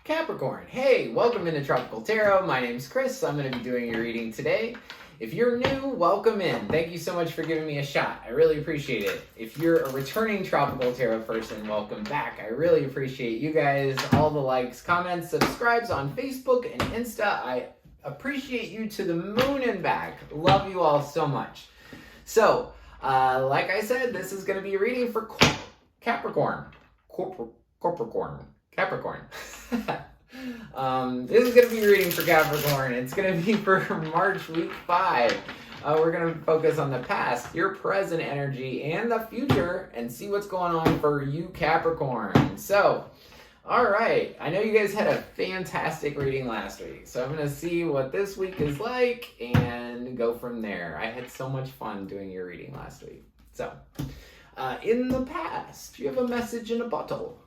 Capricorn, hey, welcome into Tropical Tarot. My name's Chris. I'm going to be doing your reading today. If you're new, welcome in. Thank you so much for giving me a shot. I really appreciate it. If you're a returning Tropical Tarot person, welcome back. I really appreciate you guys, all the likes, comments, subscribes on Facebook and Insta. I appreciate you to the moon and back. Love you all so much. So, like I said, this is going to be a reading for Capricorn. Capricorn. This is going to be a reading for Capricorn. It's going to be for March week 5. We're going to focus on the past, your present energy, and the future, and see what's going on for you, Capricorn. So, all right. I know you guys had a fantastic reading last week, so I'm going to see what this week is like and go from there. I had so much fun doing your reading last week. So, in the past, you have a message in a bottle.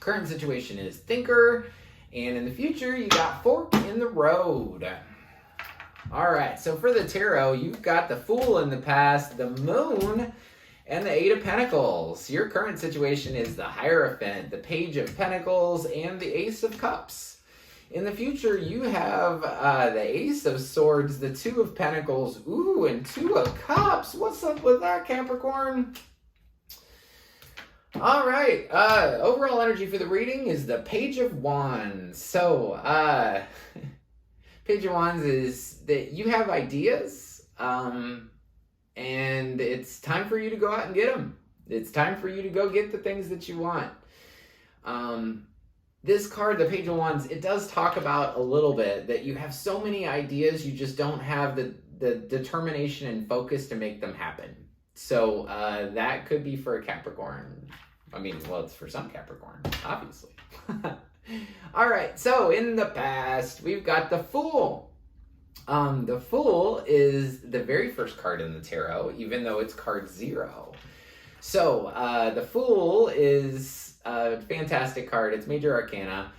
Current situation is thinker, and in the future, you got fork in the road. All right, so for the tarot, you've got the Fool in the past, the Moon, and the Eight of Pentacles. Your current situation is the Hierophant, the Page of Pentacles, and the Ace of Cups. In the future, you have the Ace of Swords, the Two of Pentacles, ooh, and Two of Cups. What's up with that, Capricorn? All right, overall energy for the reading is the Page of Wands. So, Page of Wands is that you have ideas, and it's time for you to go out and get them. It's time for you to go get the things that you want. This card, the Page of Wands, it does talk about a little bit that you have so many ideas, you just don't have the determination and focus to make them happen. So, that could be for a Capricorn. I mean, well, it's for some Capricorn, obviously. All right, so in the past, we've got the Fool. The Fool is the very first card in the tarot, even though it's card 0. So, the Fool is a fantastic card. It's Major Arcana.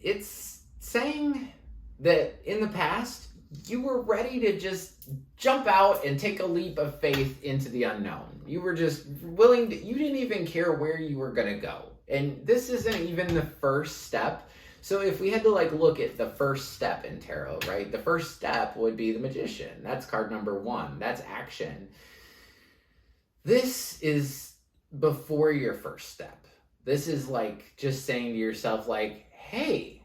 It's saying that in the past, you were ready to just jump out and take a leap of faith into the unknown. You were just willing to, you didn't even care where you were going to go. And this isn't even the first step. So if we had to look at the first step in tarot, right? The first step would be the Magician. That's card number 1. That's action. This is before your first step. This is just saying to yourself hey,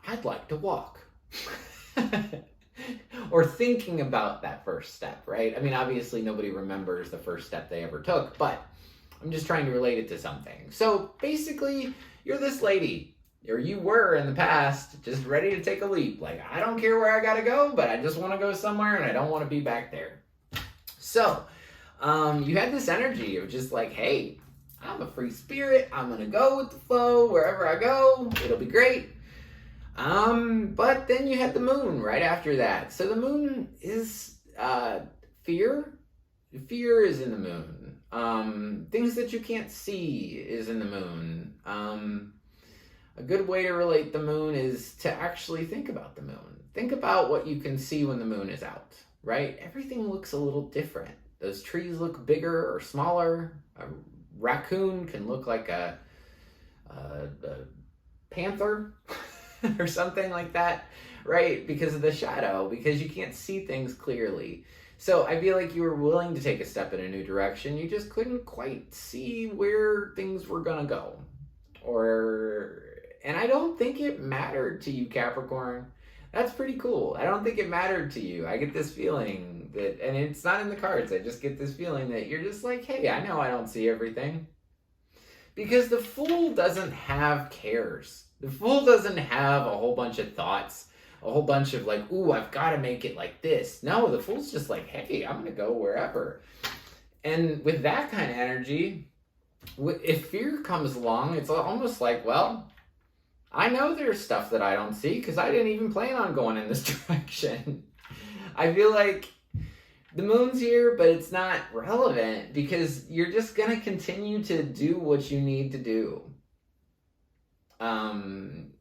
I'd like to walk. Or thinking about that first step, right? I mean, obviously nobody remembers the first step they ever took, but I'm just trying to relate it to something. So basically, you're this lady, or you were in the past, just ready to take a leap. I don't care where I gotta go, but I just want to go somewhere and I don't want to be back there. So, you had this energy of just hey, I'm a free spirit. I'm going to go with the flow. Wherever I go, it'll be great. But then you had the Moon right after that. So the Moon is fear. Fear is in the Moon. Things that you can't see is in the Moon. A good way to relate the Moon is to actually think about the Moon. Think about what you can see when the Moon is out, right? Everything looks a little different. Those trees look bigger or smaller. A raccoon can look like a panther. Or something like that, right? Because of the shadow, because you can't see things clearly. So I feel like you were willing to take a step in a new direction. You just couldn't quite see where things were gonna go. And I don't think it mattered to you, Capricorn. That's pretty cool. I don't think it mattered to you. I get this feeling that, and it's not in the cards, I just get this feeling that you're just hey, I know I don't see everything. Because the Fool doesn't have cares. The Fool doesn't have a whole bunch of thoughts, a whole bunch of ooh, I've got to make it like this. No, the Fool's just hey, I'm going to go wherever. And with that kind of energy, if fear comes along, it's almost well, I know there's stuff that I don't see because I didn't even plan on going in this direction. I feel the Moon's here, but it's not relevant because you're just going to continue to do what you need to do.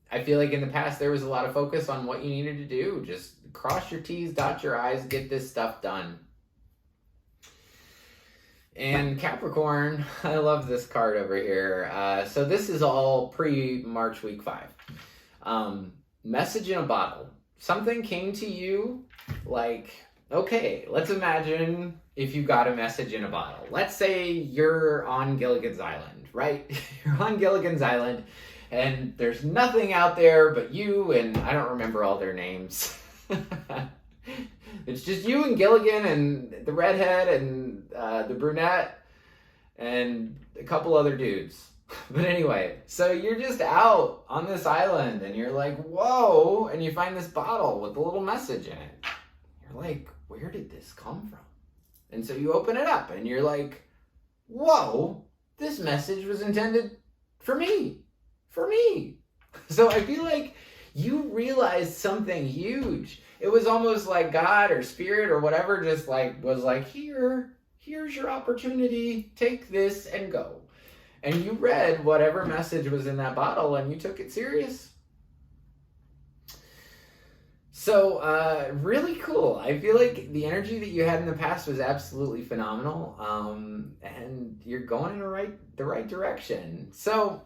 I feel in the past there was a lot of focus on what you needed to do. Just cross your T's, dot your I's, get this stuff done. And Capricorn, I love this card over here. So this is all pre-March week 5. Message in a bottle. Something came to you like, okay, let's imagine if you got a message in a bottle. Let's say you're on Gilligan's Island, right? You're on Gilligan's Island and there's nothing out there but you and I don't remember all their names. It's just you and Gilligan and the redhead and the brunette and a couple other dudes. But anyway, so you're just out on this island and you're like, whoa, and you find this bottle with a little message in it. You're like, where did this come from? And so you open it up and you're like, whoa, this message was intended for me. For me. So I feel like you realized something huge. It was almost like God or spirit or whatever just like was like, here's your opportunity. Take this and go. And you read whatever message was in that bottle and you took it serious. So really cool. I feel like the energy that you had in the past was absolutely phenomenal. And you're going in the right direction. So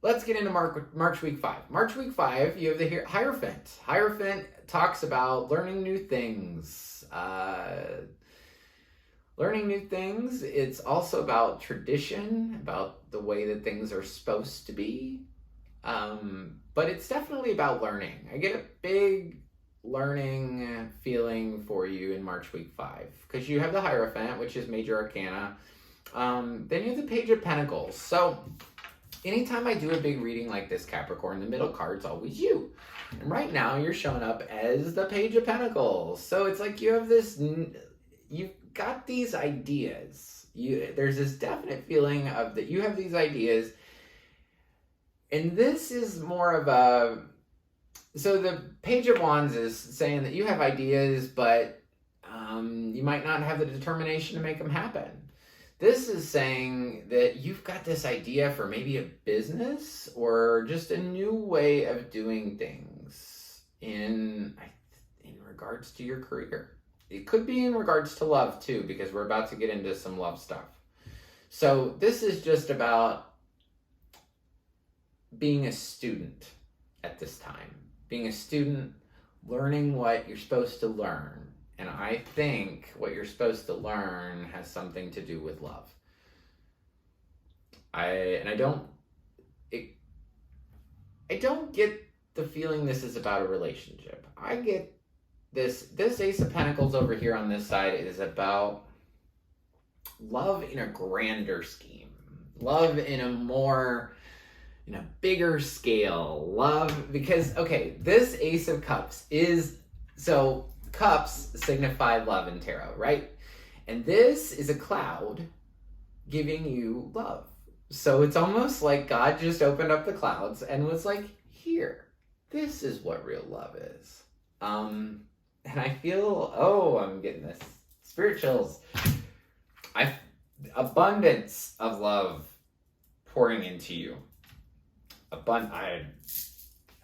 let's get into March week 5. March week 5, you have the Hierophant. Hierophant talks about learning new things. Learning new things. It's also about tradition, about the way that things are supposed to be. But it's definitely about learning. I get a big learning feeling for you in March week 5 because you have the Hierophant, which is major arcana. Then you have the Page of Pentacles. So anytime I do a big reading like this, Capricorn, the middle card's always you. And right now you're showing up as the Page of Pentacles. So it's like you have this, you've got these ideas. There's this definite feeling of that you have these ideas. And this is more of a, so the Page of Wands is saying that you have ideas, but you might not have the determination to make them happen. This is saying that you've got this idea for maybe a business or just a new way of doing things in regards to your career. It could be in regards to love too, because we're about to get into some love stuff. So this is just about being a student at this time. Being a student, learning what you're supposed to learn. And I think what you're supposed to learn has something to do with love. I don't get the feeling this is about a relationship. I get this Ace of Pentacles over here on this side is about love in a grander scheme. Love in a more, bigger scale. Love, because, okay, this Ace of Cups is, so cups signify love in tarot, right? And this is a cloud giving you love. So it's almost like God just opened up the clouds and was like, here, this is what real love is. And I feel, I'm getting this. Spirit chills. Abundance of love pouring into you.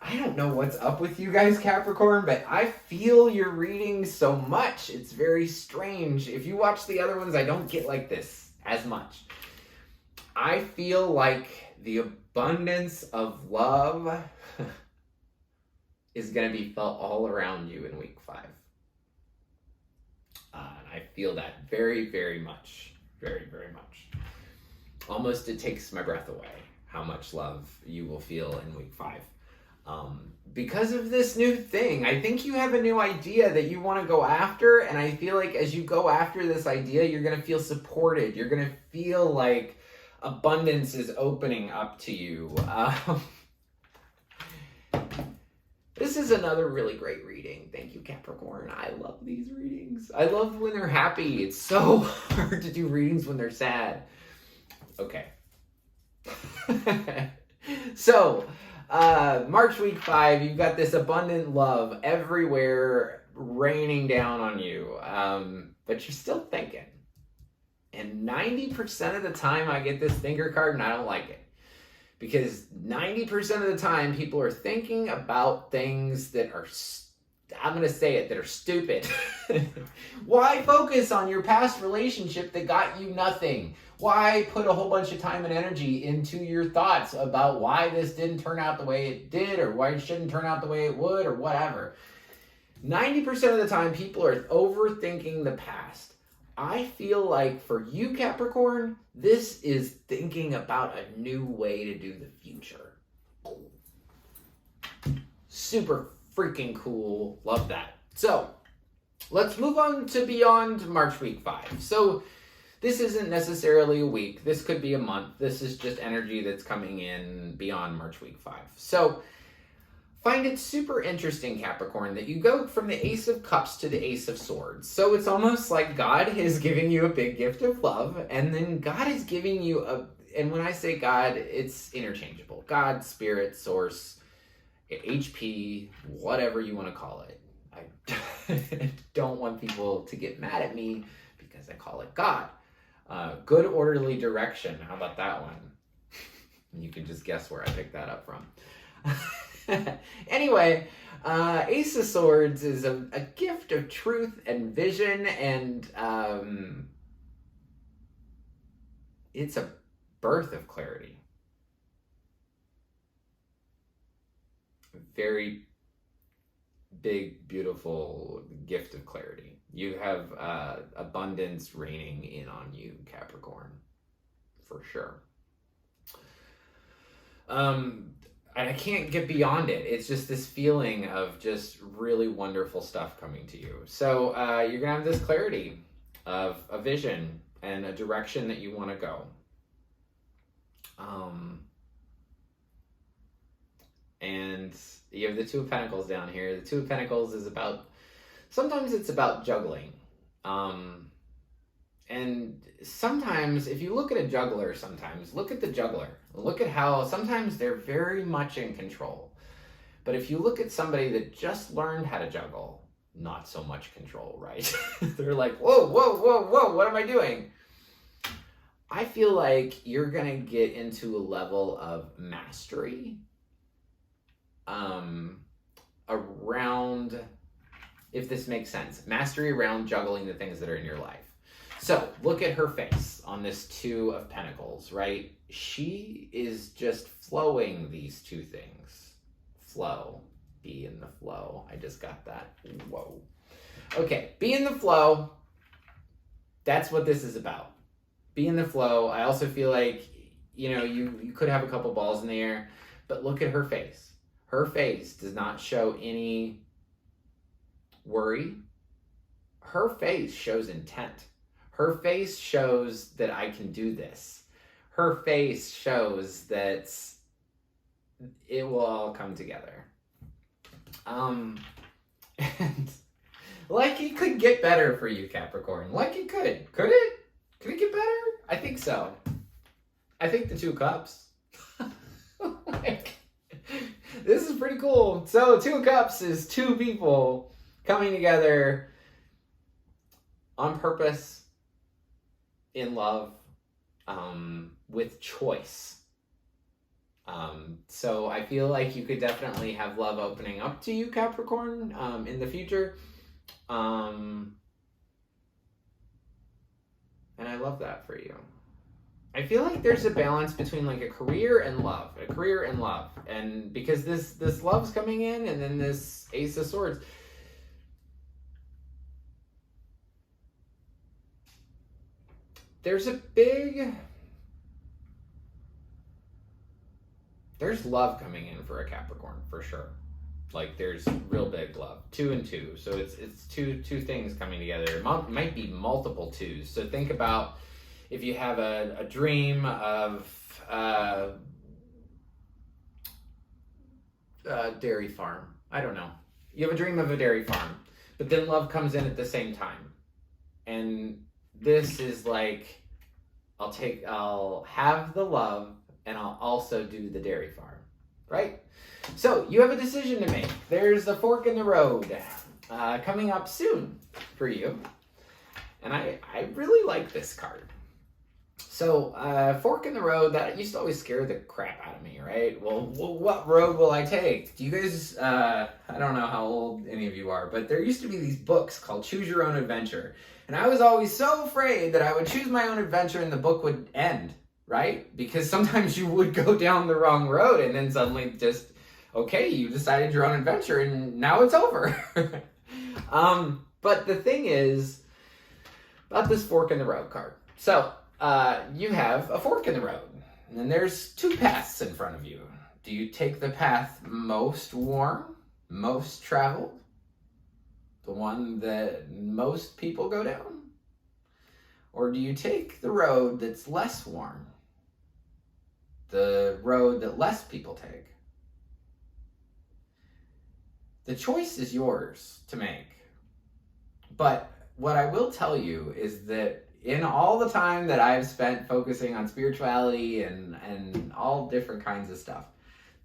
I don't know what's up with you guys, Capricorn, but I feel your reading so much. It's very strange. If you watch the other ones, I don't get like this as much. I feel like the abundance of love is going to be felt all around you in week 5. And I feel that very, very much. Very, very much. Almost it takes my breath away how much love you will feel in week 5. Because of this new thing, I think you have a new idea that you want to go after, and I feel like as you go after this idea, you're going to feel supported. You're going to feel like abundance is opening up to you. This is another really great reading. Thank you, Capricorn. I love these readings. I love when they're happy. It's so hard to do readings when they're sad. Okay. So, March week 5, you've got this abundant love everywhere raining down on you, but you're still thinking. And 90% of the time I get this thinker card and I don't like it. Because 90% of the time people are thinking about things that are I'm going to say it, that are stupid. Why focus on your past relationship that got you nothing? Why put a whole bunch of time and energy into your thoughts about why this didn't turn out the way it did, or why it shouldn't turn out the way it would, or whatever? 90% of the time, people are overthinking the past. I feel like for you, Capricorn, this is thinking about a new way to do the future. Super freaking cool. Love that. So let's move on to beyond March week 5. So this isn't necessarily a week. This could be a month. This is just energy that's coming in beyond March week 5. So find it super interesting, Capricorn, that you go from the Ace of Cups to the Ace of Swords. So it's almost like God is giving you a big gift of love, and then God is giving you and when I say God, it's interchangeable. God, Spirit, Source, HP, whatever you want to call it. I don't want people to get mad at me because I call it God. Good orderly direction. How about that one? You can just guess where I picked that up from. Anyway, Ace of Swords is a gift of truth and vision, and it's a birth of clarity. Very big, beautiful gift of clarity. You have abundance raining in on you, Capricorn, for sure. And I can't get beyond it. It's just this feeling of just really wonderful stuff coming to you. So you're gonna have this clarity of a vision and a direction that you want to go. And you have the Two of Pentacles down here. The Two of Pentacles is about, sometimes it's about juggling. And sometimes, if you look at a juggler sometimes, look at the juggler. Look at how sometimes they're very much in control. But if you look at somebody that just learned how to juggle, not so much control, right? They're like, whoa, whoa, whoa, whoa, what am I doing? I feel like you're going to get into a level of mastery around, if this makes sense, mastery around juggling the things that are in your life. So look at her face on this Two of Pentacles, right? She is just flowing these two things. Flow. Be in the flow. I just got that. Whoa. Okay, be in the flow. That's what this is about. Be in the flow. I also feel like, you could have a couple balls in the air, but look at her face. Her face does not show any worry. Her face shows intent. Her face shows that I can do this. Her face shows that it will all come together. And like it could get better for you, Capricorn. Like it could. Could it? Could it get better? I think so. I think the Two of Cups. This is pretty cool. So Two of Cups is two people coming together on purpose, in love, with choice. So I feel like you could definitely have love opening up to you, Capricorn, in the future. And I love that for you. I feel like there's a balance between like a career and love. And because this love's coming in, and then this Ace of Swords. There's love coming in for a Capricorn, for sure. Like there's real big love. 2 and 2. So it's two things coming together. It might be multiple twos. So think about if you have a dream of a dairy farm. I don't know. You have a dream of a dairy farm, but then love comes in at the same time. And this is like, I'll have the love and I'll also do the dairy farm, right? So you have a decision to make. There's a fork in the road coming up soon for you. And I really like this card. So, fork in the road, that used to always scare the crap out of me, right? Well, what road will I take? Do you guys, I don't know how old any of you are, but there used to be these books called Choose Your Own Adventure. And I was always so afraid that I would choose my own adventure and the book would end, right? Because sometimes you would go down the wrong road and then suddenly just, okay, you decided your own adventure and now it's over. But the thing is about this fork in the road card. So, you have a fork in the road, and then there's two paths in front of you. Do you take the path most worn, most traveled, the one that most people go down? Or do you take the road that's less worn, the road that less people take? The choice is yours to make. But what I will tell you is that in all the time that I've spent focusing on spirituality and all different kinds of stuff,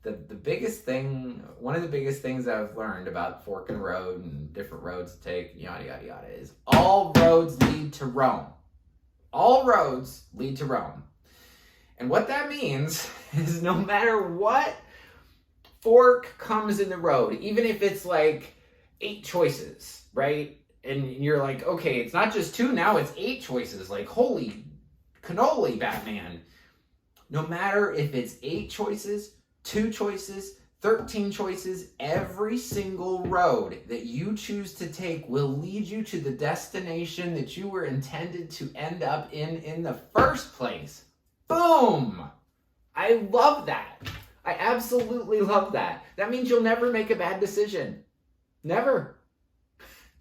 the biggest thing, one of the biggest things I've learned about fork and road and different roads to take, yada, yada, yada, is all roads lead to Rome. All roads lead to Rome. And what that means is no matter what fork comes in the road, even if it's like 8 choices, right? And you're like, okay, it's not just 2, now it's 8 choices. Like, holy cannoli, Batman. No matter if it's 8 choices, 2 choices, 13 choices, every single road that you choose to take will lead you to the destination that you were intended to end up in the first place. Boom! I love that. I absolutely love that. That means you'll never make a bad decision. Never.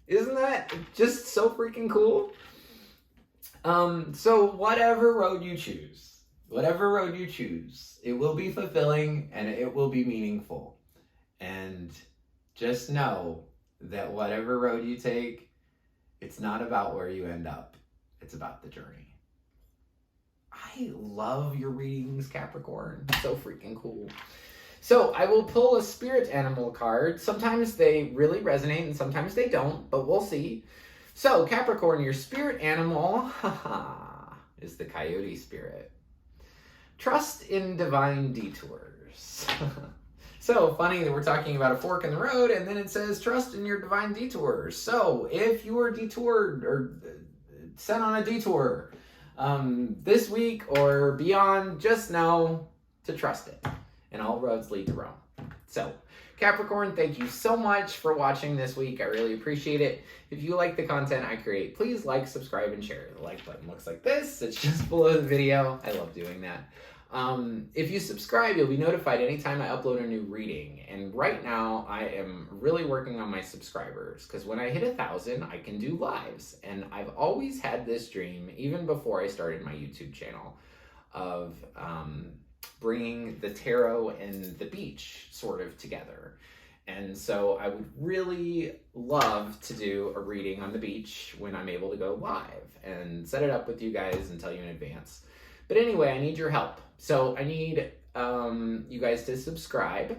Isn't that just so freaking cool? So whatever road you choose, it will be fulfilling and it will be meaningful. And just know that whatever road you take, it's not about where you end up. It's about the journey. I love your readings, Capricorn. So freaking cool. So I will pull a spirit animal card. Sometimes they really resonate and sometimes they don't, but we'll see. So Capricorn, your spirit animal is the coyote spirit. Trust in divine detours. So funny that we're talking about a fork in the road and then it says trust in your divine detours. So if you were detoured or sent on a detour this week or beyond, just know to trust it. And all roads lead to Rome. So, Capricorn, thank you so much for watching this week. I really appreciate it. If you like the content I create, please like, subscribe, and share. The like button looks like this. It's just below the video. I love doing that. If you subscribe, you'll be notified anytime I upload a new reading. And right now, I am really working on my subscribers because when I hit 1,000, I can do lives. And I've always had this dream, even before I started my YouTube channel, of bringing the tarot and the beach sort of together. And so I would really love to do a reading on the beach when I'm able to go live and set it up with you guys and tell you in advance. But anyway, I need your help. So I need you guys to subscribe.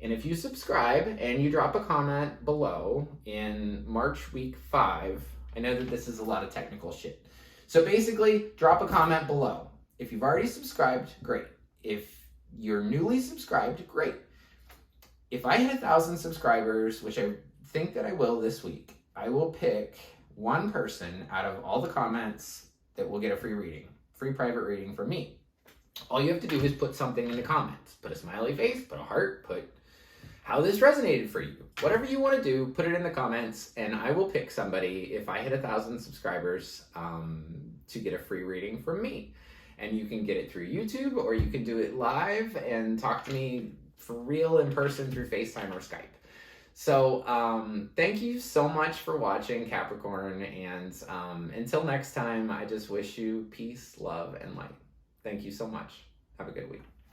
And if you subscribe and you drop a comment below in March week 5, I know that this is a lot of technical shit. So basically, drop a comment below. If you've already subscribed, great. If you're newly subscribed, great. If I hit 1,000 subscribers, which I think that I will this week, I will pick one person out of all the comments that will get a free reading, free private reading from me. All you have to do is put something in the comments. Put a smiley face, put a heart, put how this resonated for you. Whatever you want to do, put it in the comments, and I will pick somebody, if I hit 1,000 subscribers, to get a free reading from me. And you can get it through YouTube, or you can do it live and talk to me for real in person through FaceTime or Skype. So thank you so much for watching, Capricorn. And until next time, I just wish you peace, love, and light. Thank you so much. Have a good week.